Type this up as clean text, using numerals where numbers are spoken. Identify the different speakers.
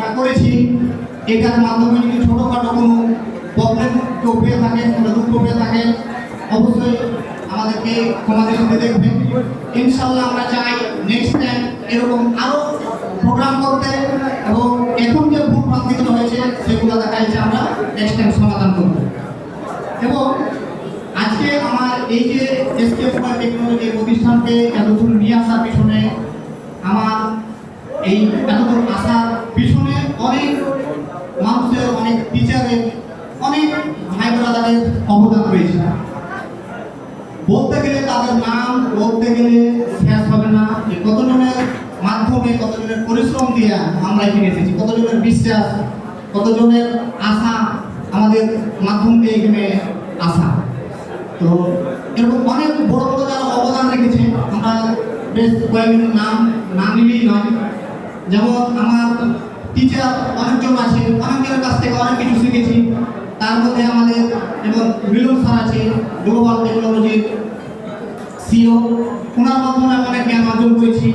Speaker 1: আমরা করেছি, এটার মাধ্যমে যদি ছোটোখাটো কোনো প্রবলেম কেউ পেয়ে থাকেন, কোনো দুঃখ পেয়ে থাকেন, অবশ্যই আমাদেরকে ক্ষমা দৃষ্টিতে দেখবেন। ইনশাল্লাহ আমরা চাই নেক্সট টাইম এরকম আরও প্রোগ্রাম করতে, এবং এখন যে ভুল ভ্রান্তিগুলো হয়েছে সেগুলো দেখা যাচ্ছে আমরা নেক্সট টাইম সমাধান করব। এবং আজকে আমার এই যে এসকে মোবাইল টেকনোলজি প্রতিষ্ঠানকে এতদূর নিয়ে আসার পিছনে, আমার এই এতদূর আসার পিছনে অনেক মানুষের, অনেক টিচারের, অনেক ভাই ব্রাদারের অবদান রয়েছে। বলতে গেলে তাদের নাম বলতে গেলে শেষ হবে না, যে কতজনের মাধ্যমে, কতজনের পরিশ্রম দিয়ে আমরা এখানে এসেছি, কতজনের বিশ্বাস, কতজনের আশা আমাদের মাধ্যম দিয়ে এখানে আসা। তো এরকম অনেক বড় বড় যারা অবদান রেখেছে, আমরা বেশ কয়েকজনের নাম না নিলেই নয়। যেমন আমার টিচার অনেকজন আছে, অনেকজনের কাছ থেকে অনেক কিছু শিখেছি। তার মধ্যে আমাদের এবং মিলন স্যার আছে, গ্লোবাল টেকনোলজির সিও, ওনার মাধ্যমে অনেক জ্ঞান অর্জন করেছি।